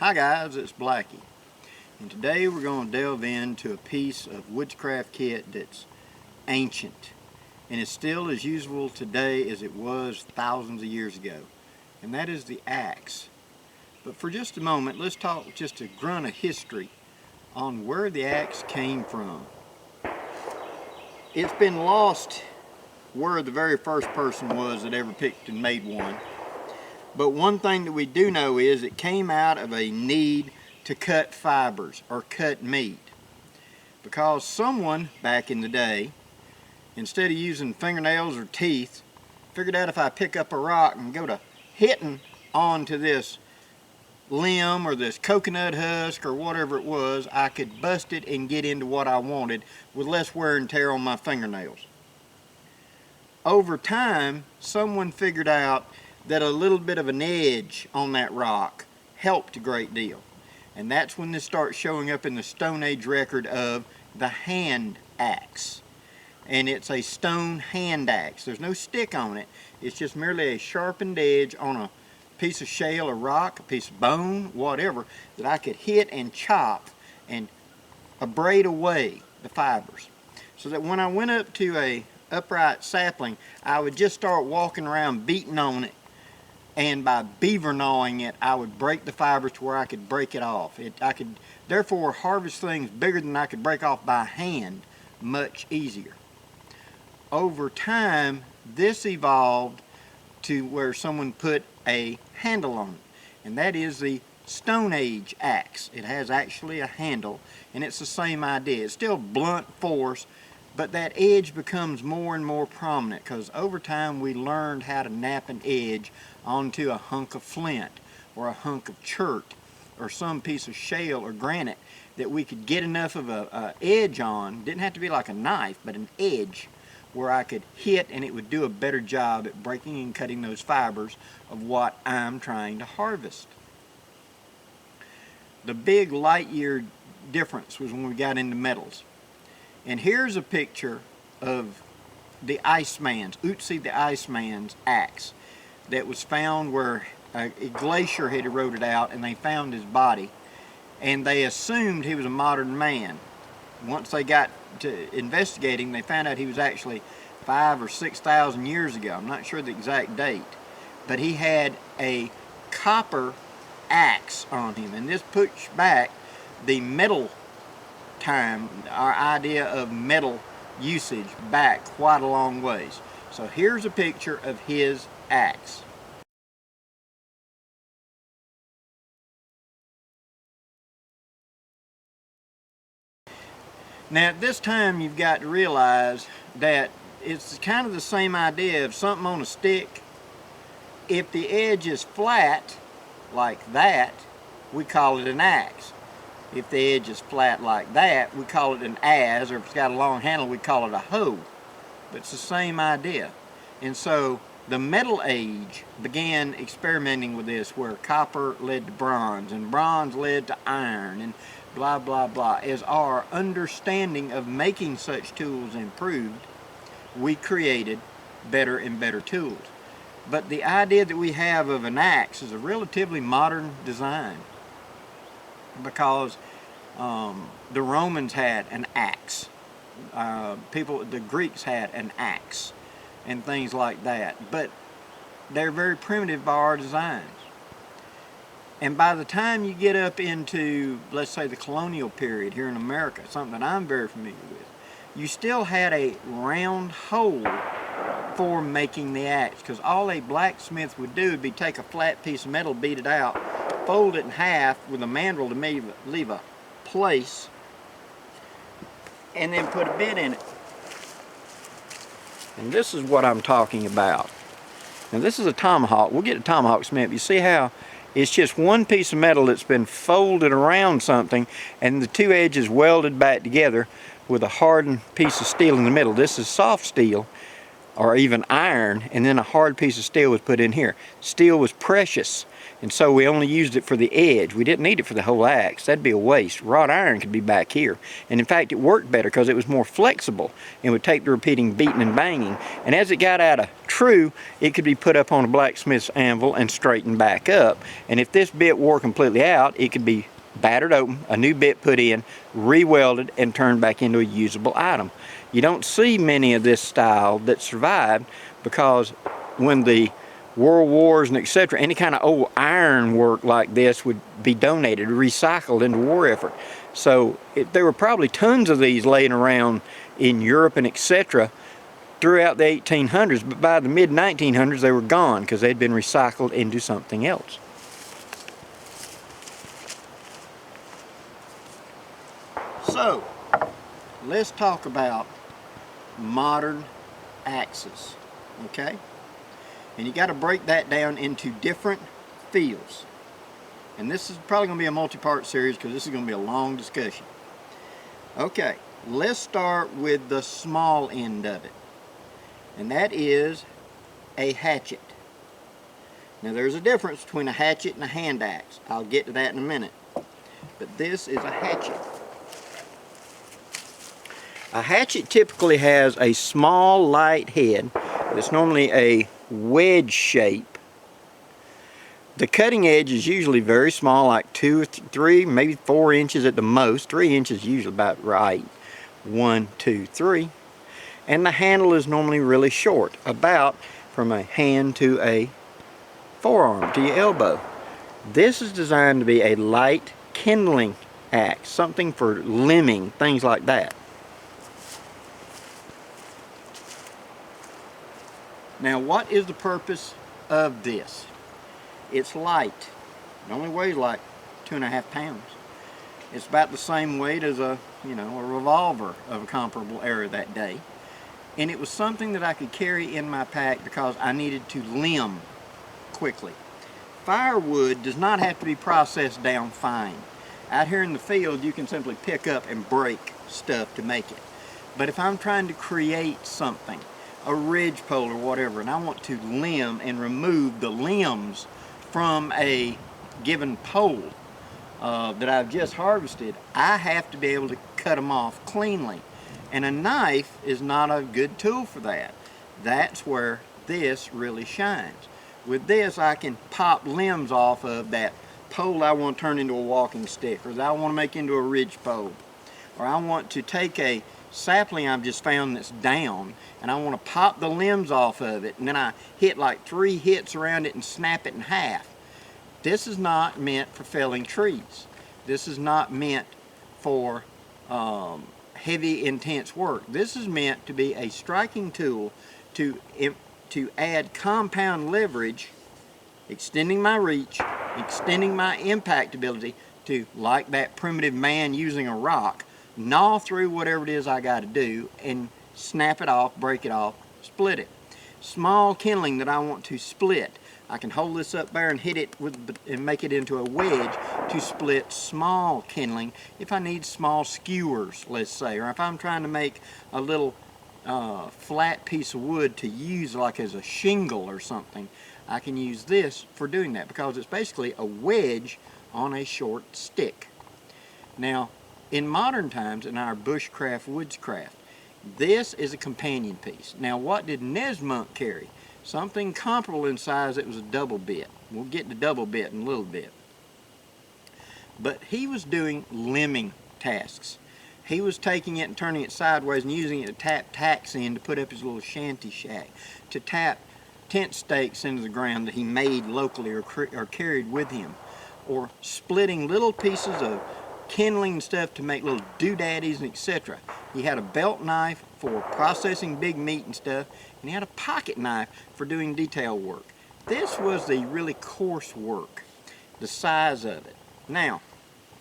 Hi guys, it's Blackie, and today we're going to delve into a piece of woodcraft kit that's ancient and is still as usable today as it was thousands of years ago, and that is the axe. But for just a moment, let's talk just a grunt of history on where the axe came from. It's been lost where the very first person was that ever picked and made one. But one thing that we do know is it came out of a need to cut fibers or cut meat. Because someone back in the day, instead of using fingernails or teeth, figured out if I pick up a rock and go to hitting onto this limb or this coconut husk or whatever it was, I could bust it and get into what I wanted with less wear and tear on my fingernails. Over time, someone figured out that a little bit of an edge on that rock helped a great deal. And that's when this starts showing up in the Stone Age record of the hand axe. And it's a stone hand axe. There's no stick on it. It's just merely a sharpened edge on a piece of shale or rock, a piece of bone, whatever, that I could hit and chop and abrade away the fibers. So that when I went up to a upright sapling, I would just start walking around beating on it, and by beaver gnawing it, I would break the fibers to where I could break it off. I could therefore harvest things bigger than I could break off by hand much easier. Over time, this evolved to where someone put a handle on it, and that is the Stone Age axe. It has actually a handle, and it's the same idea. It's still blunt force, but that edge becomes more and more prominent because over time we learned how to nap an edge onto a hunk of flint or a hunk of chert or some piece of shale or granite that we could get enough of a edge on. Didn't have to be like a knife, but an edge where I could hit and it would do a better job at breaking and cutting those fibers of what I'm trying to harvest. The big light year difference was when we got into metals. And here's a picture of the Iceman's, Ötzi the Iceman's axe that was found where a glacier had eroded out, and they found his body, and they assumed he was a modern man. Once they got to investigating, they found out he was actually 5,000 or 6,000 years ago. I'm not sure the exact date, but he had a copper axe on him, and this pushed back the metal time, our idea of metal usage, back quite a long ways. So here's a picture of his axe. Now at this time you've got to realize that it's kind of the same idea of something on a stick. If the edge is flat like that, we call it an axe. If the edge is flat like that, we call it an adze, or if it's got a long handle, we call it a hoe. But it's the same idea. And so the Metal Age began experimenting with this, where copper led to bronze, and bronze led to iron, and blah, blah, blah. As our understanding of making such tools improved, we created better and better tools. But the idea that we have of an axe is a relatively modern design, because the Romans had an axe, the Greeks had an axe, and things like that. But they're very primitive by our designs. And by the time you get up into, let's say, the colonial period here in America, something that I'm very familiar with, you still had a round hole for making the axe, because all a blacksmith would do would be take a flat piece of metal, beat it out, fold it in half with a mandrel to leave a place, and then put a bit in it. And this is what I'm talking about. Now this is a tomahawk. We'll get a tomahawk smith. You see how it's just one piece of metal that's been folded around something, and the two edges welded back together with a hardened piece of steel in the middle. This is soft steel, or even iron, and then a hard piece of steel was put in here. Steel was precious, and so we only used it for the edge. We didn't need it for the whole axe. That'd be a waste. Wrought iron could be back here, and in fact it worked better because it was more flexible and would take the repeating beating and banging, and as it got out of true, it could be put up on a blacksmith's anvil and straightened back up. And if this bit wore completely out, it could be battered open, a new bit put in, re-welded, and turned back into a usable item. You don't see many of this style that survived, because when the World Wars and etc., any kind of old iron work like this would be donated, recycled into war effort. So there were probably tons of these laying around in Europe and etc. throughout the 1800s, but by the mid-1900s they were gone because they'd been recycled into something else. So let's talk about modern axes, okay? And you got to break that down into different fields. And this is probably going to be a multi-part series because this is going to be a long discussion. Okay, let's start with the small end of it. And that is a hatchet. Now there's a difference between a hatchet and a hand axe. I'll get to that in a minute. But this is a hatchet. A hatchet typically has a small light head that's normally a wedge shape. The cutting edge is usually very small, like 2 or 3, maybe 4 inches at the most. 3 inches usually about right. 1, 2, 3. And the handle is normally really short, about from a hand to a forearm, to your elbow. This is designed to be a light kindling axe, something for limbing, things like that. Now, what is the purpose of this? It's light. It only weighs like 2.5 pounds. It's about the same weight as a revolver of a comparable era that day. And it was something that I could carry in my pack because I needed to limb quickly. Firewood does not have to be processed down fine. Out here in the field, you can simply pick up and break stuff to make it. But if I'm trying to create something, a ridgepole or whatever, and I want to limb and remove the limbs from a given pole that I've just harvested, I have to be able to cut them off cleanly. And a knife is not a good tool for that. That's where this really shines. With this, I can pop limbs off of that pole I want to turn into a walking stick, or that I want to make into a ridgepole, or I want to take a sapling I've just found that's down and I want to pop the limbs off of it, and then I hit like 3 hits around it and snap it in half. This is not meant for felling trees. This is not meant for heavy, intense work. This is meant to be a striking tool to add compound leverage, extending my reach, extending my impact ability to, like that primitive man using a rock, gnaw through whatever it is I got to do and snap it off, break it off, split it. Small kindling that I want to split, I can hold this up there and hit it and make it into a wedge to split small kindling if I need small skewers, let's say, or if I'm trying to make a little flat piece of wood to use like as a shingle or something. I can use this for doing that because it's basically a wedge on a short stick. Now, in modern times, in our bushcraft, woodscraft, this is a companion piece. Now, what did Nesmunk carry? Something comparable in size. It was a double bit. We'll get to double bit in a little bit. But he was doing limbing tasks. He was taking it and turning it sideways and using it to tap tacks in to put up his little shanty shack, to tap tent stakes into the ground that he made locally or carried with him, or splitting little pieces of kindling stuff to make little doodaddies and etc. He had a belt knife for processing big meat and stuff, and he had a pocket knife for doing detail work. This was the really coarse work, the size of it. Now,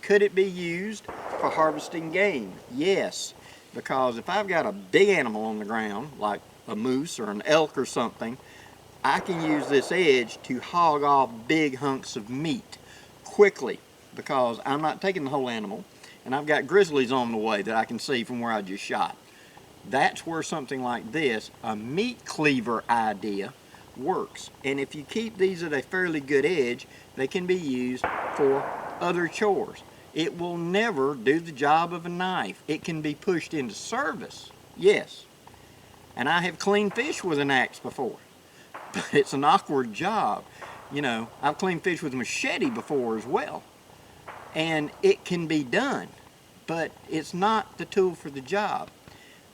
could it be used for harvesting game? Yes, because if I've got a big animal on the ground, like a moose or an elk or something, I can use this edge to hog off big hunks of meat quickly, because I'm not taking the whole animal, and I've got grizzlies on the way that I can see from where I just shot. That's where something like this, a meat cleaver idea, works. And if you keep these at a fairly good edge, they can be used for other chores. It will never do the job of a knife. It can be pushed into service, yes. And I have cleaned fish with an axe before, but it's an awkward job. You know, I've cleaned fish with a machete before as well. And it can be done, but it's not the tool for the job.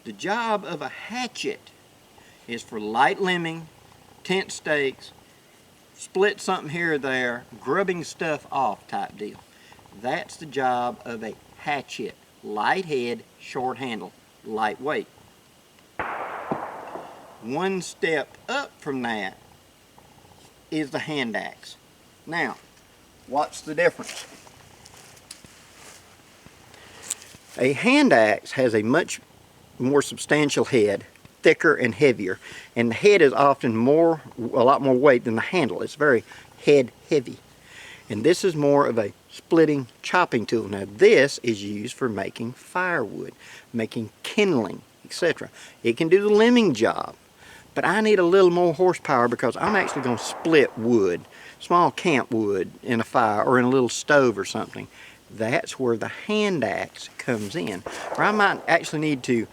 The job of a hatchet is for light limbing, tent stakes, split something here or there, grubbing stuff off type deal. That's the job of a hatchet. Light head, short handle, lightweight. One step up from that is the hand axe. Now, what's the difference? A hand axe has a much more substantial head, thicker and heavier, and the head is often a lot more weight than the handle. It's very head heavy. And this is more of a splitting, chopping tool. Now this is used for making firewood, making kindling, etc. It can do the limbing job, but I need a little more horsepower because I'm actually going to split wood, small camp wood in a fire or in a little stove or something. That's where the hand axe comes in. Or I might actually need to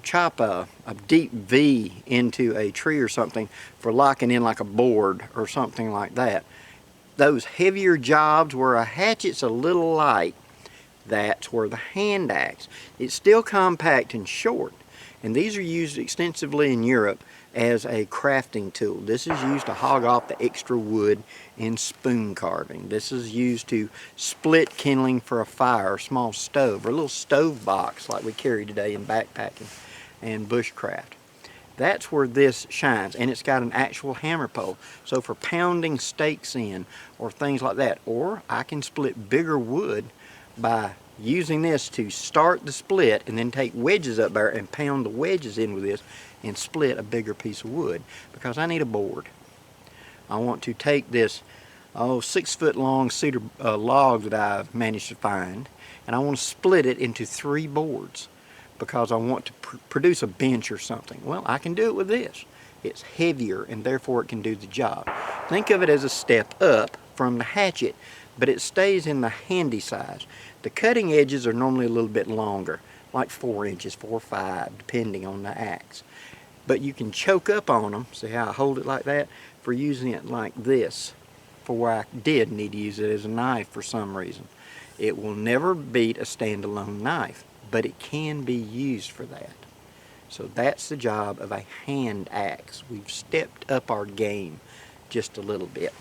chop a deep V into a tree or something for locking in like a board or something like that. Those heavier jobs where a hatchet's a little light, that's where the hand axe. It's still compact and short, and these are used extensively in Europe as a crafting tool. This is used to hog off the extra wood in spoon carving. This is used to split kindling for a fire, a small stove, or a little stove box like we carry today in backpacking and bushcraft. That's where this shines, and it's got an actual hammer pole. So for pounding stakes in or things like that, or I can split bigger wood by using this to start the split and then take wedges up there and pound the wedges in with this and split a bigger piece of wood, because I need a board. I want to take this 6 foot long cedar log that I've managed to find, and I want to split it into 3 boards because I want to produce a bench or something. Well, I can do it with this. It's heavier and therefore it can do the job. Think of it as a step up from the hatchet, but it stays in the handy size. The cutting edges are normally a little bit longer, like 4 inches, 4 or 5, depending on the axe. But you can choke up on them, see how I hold it like that, for using it like this, for where I did need to use it as a knife for some reason. It will never beat a standalone knife, but it can be used for that. So that's the job of a hand axe. We've stepped up our game just a little bit.